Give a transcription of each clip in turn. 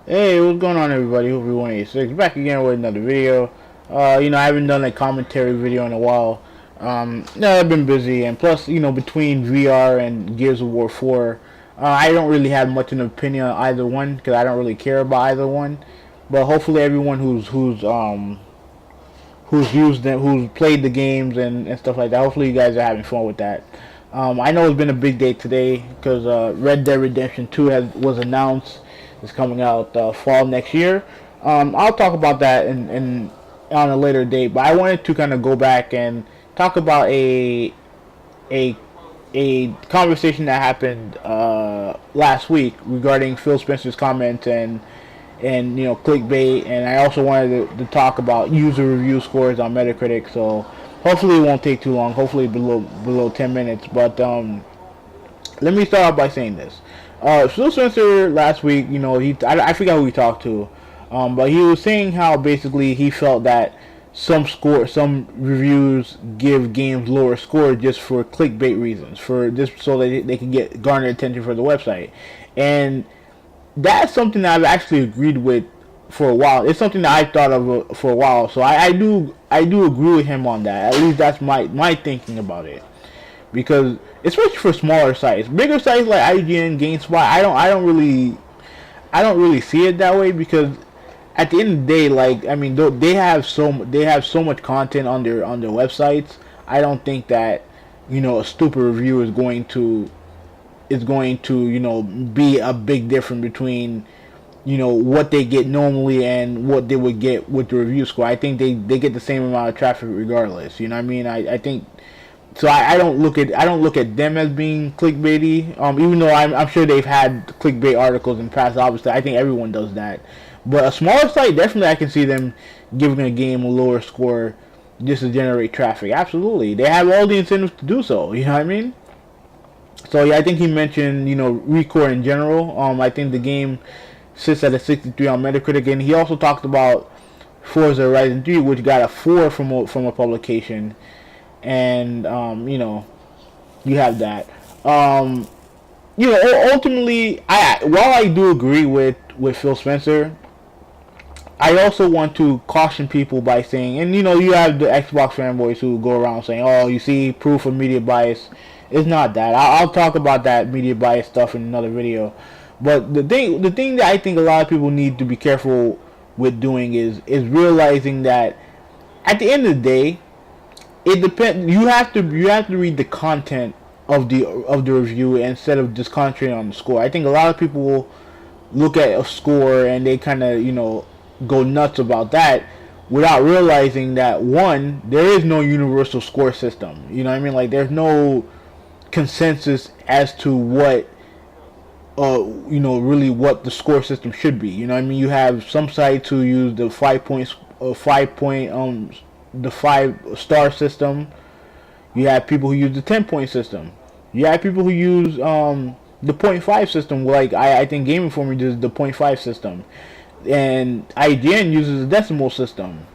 Hey, what's going on, everybody? Hope everyone 86 back again with another video. I haven't done a commentary video in a while. No, I've been busy, and plus, between VR and Gears of War 4, I don't really have much of an opinion on either one because I don't really care about either one. But hopefully, everyone who's used them, who's played the games and stuff like that. Hopefully, you guys are having fun with that. I know it's been a big day today because Red Dead Redemption 2 was announced. It's coming out fall next year. I'll talk about that in on a later date, but I wanted to kind of go back and talk about a a conversation that happened last week regarding Phil Spencer's comments and clickbait, and I also wanted to talk about user review scores on Metacritic. So hopefully it won't take too long. Hopefully below 10 minutes. But let me start off by saying this. Phil Spencer last week, I forgot who he talked to, but he was saying how basically he felt that some reviews give games lower score just for clickbait reasons, for just so that they can get garner attention for the website, and that's something that I've actually agreed with for a while. It's something that I thought of for a while, so I do agree with him on that. At least that's my thinking about it, because especially for smaller sites, bigger sites like IGN, GameSpot, I don't really see it that way, because at the end of the day, like, I mean, they have so much content on their websites. I don't think that a stupid review is going to be a big difference between what they get normally and what they would get with the review score. I think they get the same amount of traffic regardless. You know what I mean? I think so. I don't look at them as being clickbaity. Even though I'm sure they've had clickbait articles in the past. Obviously, I think everyone does that. But a smaller site, definitely, I can see them giving a game a lower score just to generate traffic. Absolutely, they have all the incentives to do so. You know what I mean? So yeah, I think he mentioned Recore in general. I think the game sits at a 63 on Metacritic, and he also talked about Forza Horizon 3, which got a 4 from a publication, and you have that. Ultimately, while I do agree with Phil Spencer, I also want to caution people by saying, and you have the Xbox fanboys who go around saying, "Oh, you see proof of media bias." It's not that. I'll talk about that media bias stuff in another video. But the thing that I think a lot of people need to be careful with doing is realizing that at the end of the day, it depends. You have to read the content of the review instead of just concentrating on the score. I think a lot of people look at a score and they kind of go nuts about that without realizing that, one, there is no universal score system. You know what I mean? Like, there's no consensus as to what really what the score system should be. You know what I mean? You have some sites who use the 5 star system. You have people who use the 10 point system. You have people who use the point 0.5 system. Like, I think Game Informer uses the point 0.5 system, and IGN uses the decimal system,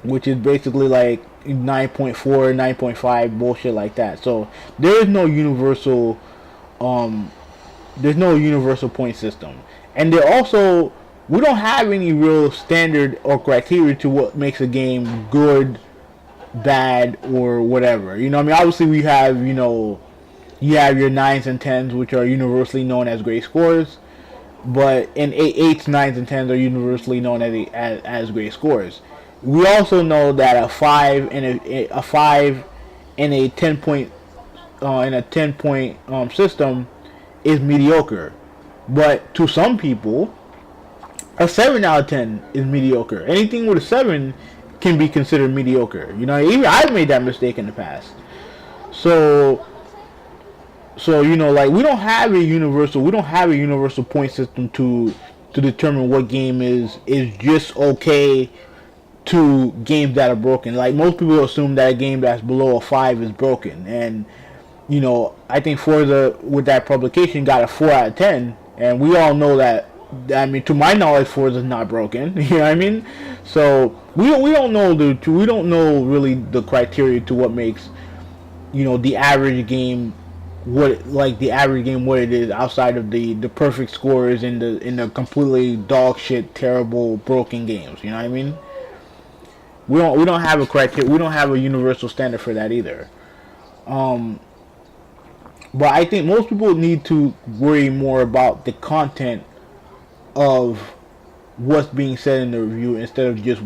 which is basically like 9.4, 9.5, bullshit like that. So there is no universal point system, and there also, we don't have any real standard or criteria to what makes a game good, bad, or whatever. You know what I mean? Obviously, we have you have your 9s and 10s, which are universally known as great scores, but in 8s, 9s, and 10s are universally known as great scores. We also know that a 5 and a 10 point system is mediocre, but to some people, a 7 out of 10 is mediocre. Anything with a 7 can be considered mediocre. Even I've made that mistake in the past. So like, we don't have a universal point system to determine what game is just okay to games that are broken. Like, most people assume that a game that's below a 5 is broken, and I think Forza, with that publication, got a 4 out of 10, and we all know that. I mean, to my knowledge, Forza's not broken. You know what I mean? So we don't know really the criteria to what makes the average game what, like, the average game, what it is outside of the perfect scores in the completely dog shit, terrible, broken games. You know what I mean? We don't have a criteria. We don't have a universal standard for that either. Um, but I think most people need to worry more about the content of what's being said in the review instead of just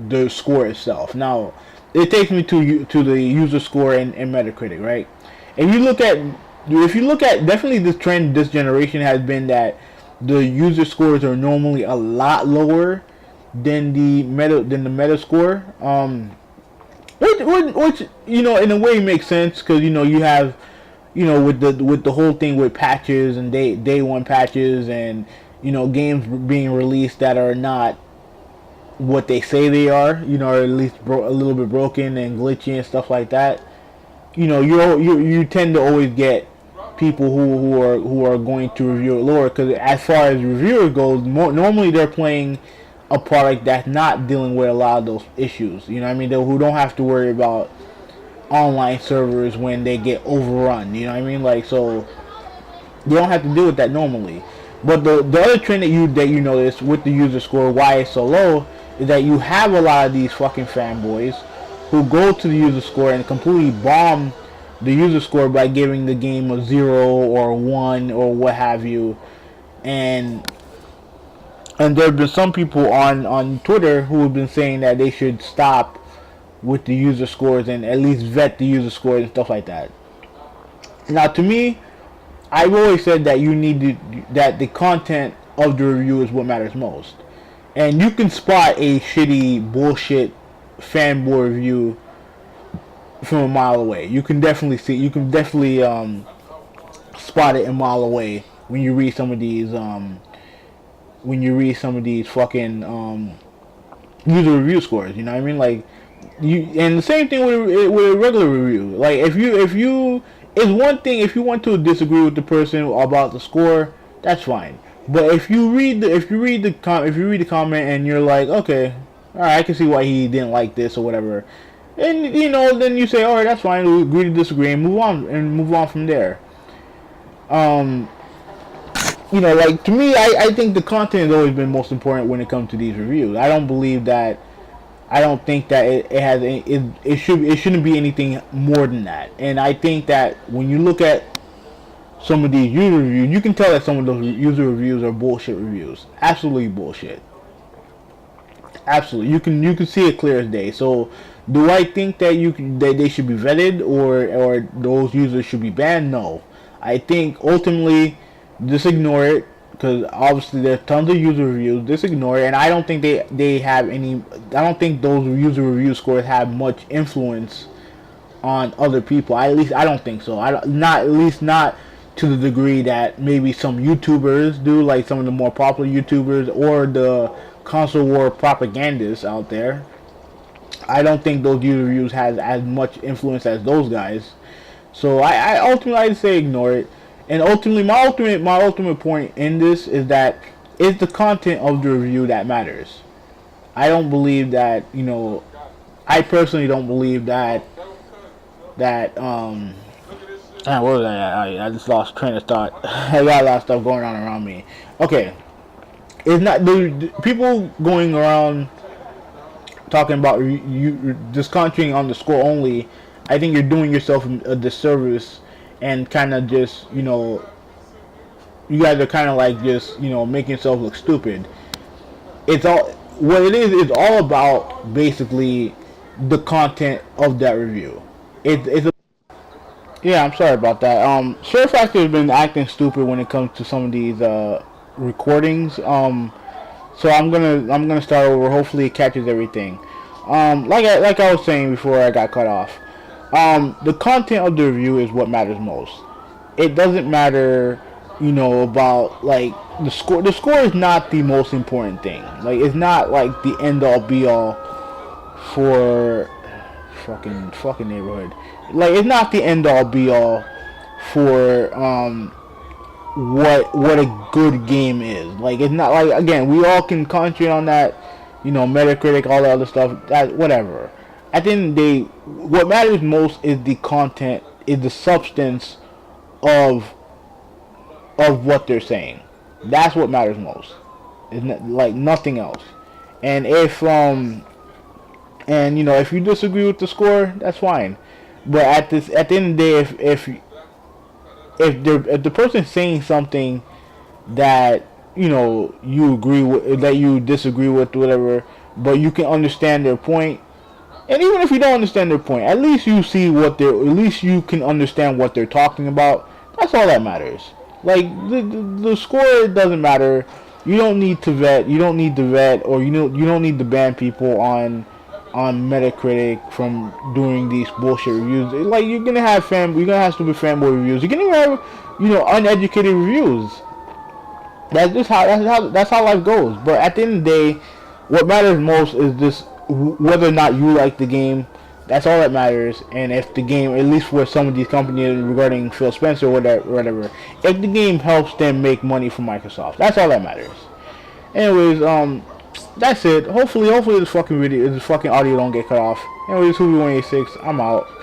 the score itself. Now, it takes me to the user score and Metacritic, right? If you look at definitely this trend this generation has been that the user scores are normally a lot lower than the meta score. Which in a way makes sense because you have with the whole thing with patches and day one patches and games being released that are not what they say they are, or at least a little bit broken and glitchy and stuff like that. You tend to always get people who are going to review it lower because as far as reviewers goes, normally they're playing a product that's not dealing with a lot of those issues. You know what I mean? Who don't have to worry about online servers when they get overrun. You know what I mean? Like, so you don't have to deal with that normally. But the other trend that you notice with the user score, why it's so low, is that you have a lot of these fucking fanboys who go to the user score and completely bomb the user score by giving the game a 0 or a 1 or what have you. And there have been some people on Twitter who have been saying that they should stop with the user scores and at least vet the user scores and stuff like that. Now, to me, I've always said that that the content of the review is what matters most. And you can spot a shitty bullshit fanboy review from a mile away. You can definitely spot it a mile away when you read some of these fucking user review scores. You know what I mean? Like, and the same thing with a regular review. Like, if you it's one thing if you want to disagree with the person about the score, that's fine. But if you read the comment and you're like, okay, all right, I can see why he didn't like this or whatever, and then you say, all right, that's fine, we agree to disagree and move on from there. Like, to me, I think the content has always been most important when it comes to these reviews. I don't think that it shouldn't be anything more than that. And I think that when you look at some of these user reviews, you can tell that some of those user reviews are bullshit reviews. Absolutely bullshit. Absolutely, you can see it clear as day. So, do I think that they should be vetted or those users should be banned? No, I think ultimately just ignore it. Because obviously there's tons of user reviews. Just ignore it, and I don't think they have any. I don't think those user review scores have much influence on other people. At least I don't think so. At least not to the degree that maybe some YouTubers do, like some of the more popular YouTubers or the console war propagandists out there. I don't think those user reviews has as much influence as those guys. So I ultimately I'd say ignore it. And ultimately, my ultimate point in this is that it's the content of the review that matters. I don't believe that, I personally don't believe that what was that? I just lost train of thought. I got a lot of stuff going on around me. Okay, it's not the people going around talking about you just concentrating on the score only. I think you're doing yourself a disservice. And kind of just, you guys are kind of like just, making yourself look stupid. It's all, what it is, it's all about basically the content of that review. Yeah, I'm sorry about that. SHAREfactory has been acting stupid when it comes to some of these recordings. So I'm gonna start over. Hopefully it catches everything. Like I was saying before I got cut off. The content of the review is what matters most. It doesn't matter, about, like, the score. The score is not the most important thing. Like, it's not, like, the end-all, be-all for fucking neighborhood. Like, it's not the end-all, be-all for, what a good game is. Like, it's not, like, again, we all can concentrate on that, Metacritic, all the other stuff, that, whatever. At the end of the day, what matters most is the content, is the substance of what they're saying. That's what matters most. Like nothing else. And if and you know, if you disagree with the score, that's fine. But at the end of the day, if the person's saying something that you know you agree with, that you disagree with, whatever, but you can understand their point, and even if you don't understand their point, at least you see what they're, at least you can understand what they're talking about. That's all that matters. Like the score doesn't matter. You don't need to vet. You don't need to vet, or you don't need to ban people on Metacritic from doing these bullshit reviews. Like you're gonna have stupid fanboy reviews. You're gonna have uneducated reviews. That's how life goes. But at the end of the day, what matters most is just whether or not you like the game. That's all that matters. And if the game, at least for some of these companies regarding Phil Spencer or whatever, if the game helps them make money for Microsoft, that's all that matters. Anyways, that's it. Hopefully this fucking audio don't get cut off. Anyways, Who186, I'm out.